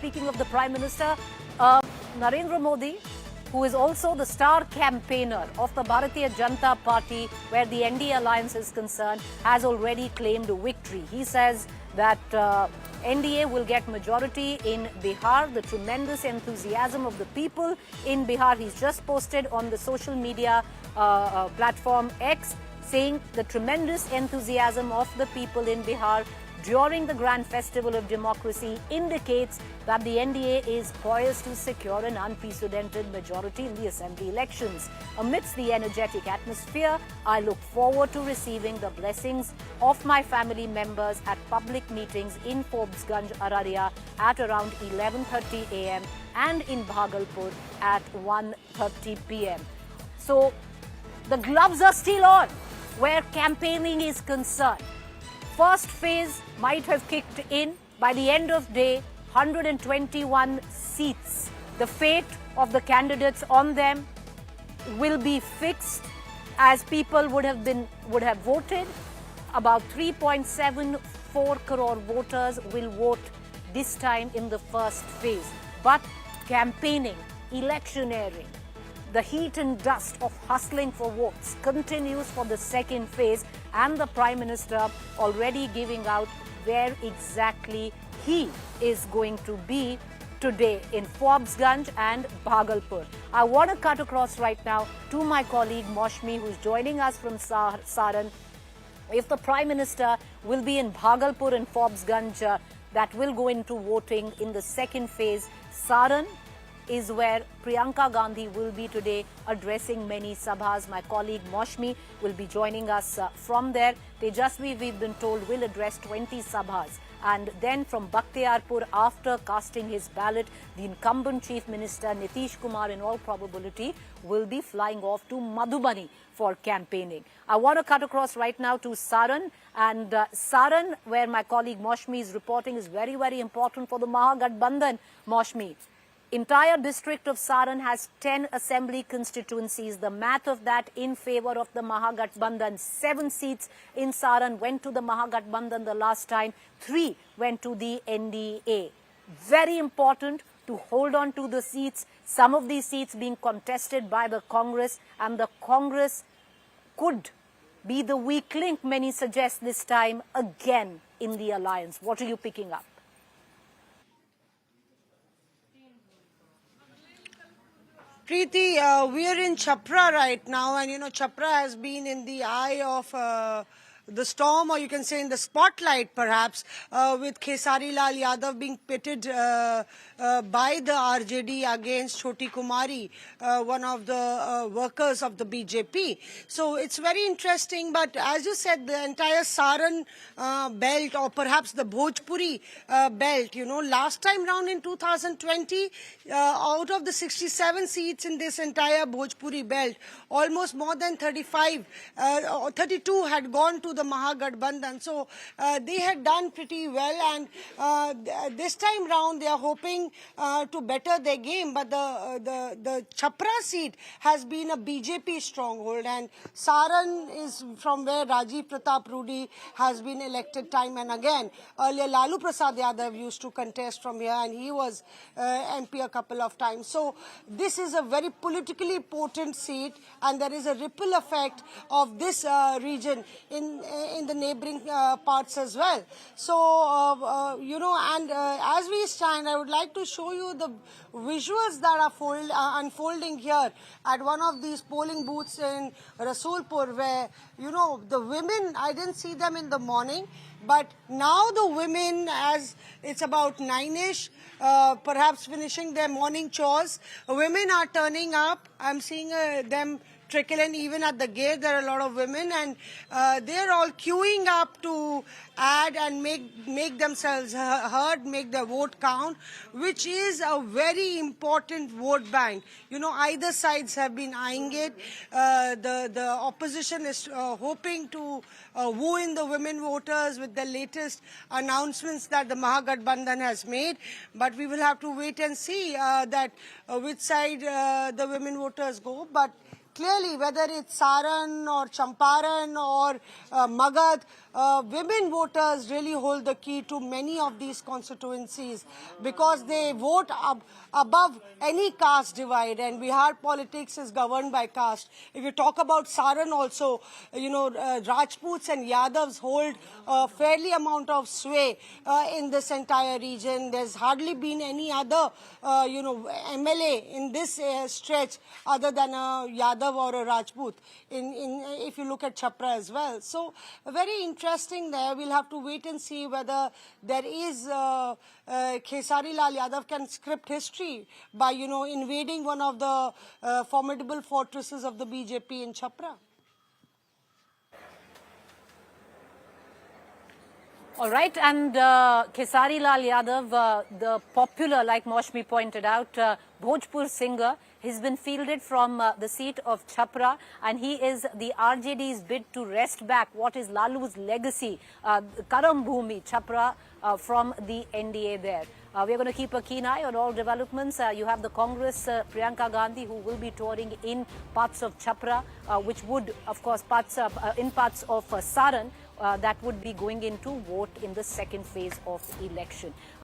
speaking of the Prime Minister, Narendra Modi, who is also the star campaigner of the Bharatiya Janata Party, where the NDA alliance is concerned, has already claimed victory. He says that NDA will get majority in Bihar. The tremendous enthusiasm of the people in Bihar. He's just posted on the social media platform X, saying the tremendous enthusiasm of the people in Bihar during the Grand Festival of Democracy indicates that the NDA is poised to secure an unprecedented majority in the assembly elections. Amidst the energetic atmosphere, I look forward to receiving the blessings of my family members at public meetings in Forbesganj, Araria at around 11:30 a.m. and in Bhagalpur at 1:30 p.m. So, the gloves are still on where campaigning is concerned. First phase might have kicked in. By the end of day, 121 seats. The fate of the candidates on them will be fixed as people would have voted. About 3.74 crore voters will vote this time in the first phase. But campaigning, electioneering, the heat and dust of hustling for votes continues for the second phase, and the Prime Minister already giving out where exactly he is going to be today in Forbesganj and Bhagalpur. I want to cut across right now to my colleague Maushmi, who's joining us from Saran. If the Prime Minister will be in Bhagalpur and Forbesganj, that will go into voting in the second phase. Saran is where Priyanka Gandhi will be today addressing many sabhas. My colleague Maushmi will be joining us from there. Tejasvi, we've been told, will address 20 sabhas. And then from Bakhtiarpur, after casting his ballot, the incumbent Chief Minister Nitish Kumar, in all probability, will be flying off to Madhubani for campaigning. I want to cut across right now to Saran. And Saran, where my colleague Maushmi is reporting, is very, very important for the Mahagathbandhan. Maushmi, entire district of Saran has 10 assembly constituencies. The math of that in favor of the Mahagathbandhan. 7 seats in Saran went to the Mahagathbandhan the last time. 3 went to the NDA. Very important to hold on to the seats. Some of these seats being contested by the Congress, and the Congress could be the weak link, many suggest, this time again in the alliance. What are you picking up? Preeti, we are in Chhapra right now, and Chhapra has been in the eye of the storm, or you can say in the spotlight perhaps, with Khesari Lal Yadav being pitted by the RJD against Choti Kumari, one of the workers of the BJP. So it's very interesting, but as you said, the entire Saran belt, or perhaps the Bhojpuri belt, last time round in 2020, out of the 67 seats in this entire Bhojpuri belt, almost more than 35 or 32 had gone to the Mahagathbandhan. So they had done pretty well, and this time round they are hoping to better their game. But the Chhapra seat has been a BJP stronghold, and Saran is from where Rajiv Pratap Rudy has been elected time and again. Earlier Lalu Prasad Yadav used to contest from here, and he was MP a couple of times. So this is a very politically potent seat, and there is a ripple effect of this region in the neighboring parts as well. So, as we stand, I would like to show you the visuals that are unfolding here at one of these polling booths in Rasulpur, where, the women, I didn't see them in the morning, but now the women, as it's about 9-ish, perhaps finishing their morning chores, women are turning up. I'm seeing them trickle in. Even at the gate there are a lot of women, and they're all queuing up to add and make themselves heard, make their vote count, which is a very important vote bank. Either sides have been eyeing it. The opposition is hoping to woo in the women voters with the latest announcements that the Mahagathbandhan has made, but we will have to wait and see that which side the women voters go. But clearly, whether it's Saran or Champaran or Magadh, women voters really hold the key to many of these constituencies because they vote above any caste divide, and Bihar politics is governed by caste. If you talk about Saran also, Rajputs and Yadavs hold a fairly amount of sway in this entire region. There's hardly been any other, MLA in this stretch other than a Yadav or a Rajput, if you look at Chhapra as well. So very interesting there. We'll have to wait and see whether there is Khesari Lal Yadav can script history by, invading one of the formidable fortresses of the BJP in Chhapra. All right, and Khesari Lal Yadav, the popular, like Maushmi pointed out, Bhojpur singer, he's been fielded from the seat of Chhapra, and he is the RJD's bid to wrest back what is Lalu's legacy, Karam Bhumi, Chhapra, from the NDA there. We're going to keep a keen eye on all developments. You have the Congress, Priyanka Gandhi, who will be touring in parts of Chhapra, which would, of course, in parts of Saran, that would be going in to vote in the second phase of the election.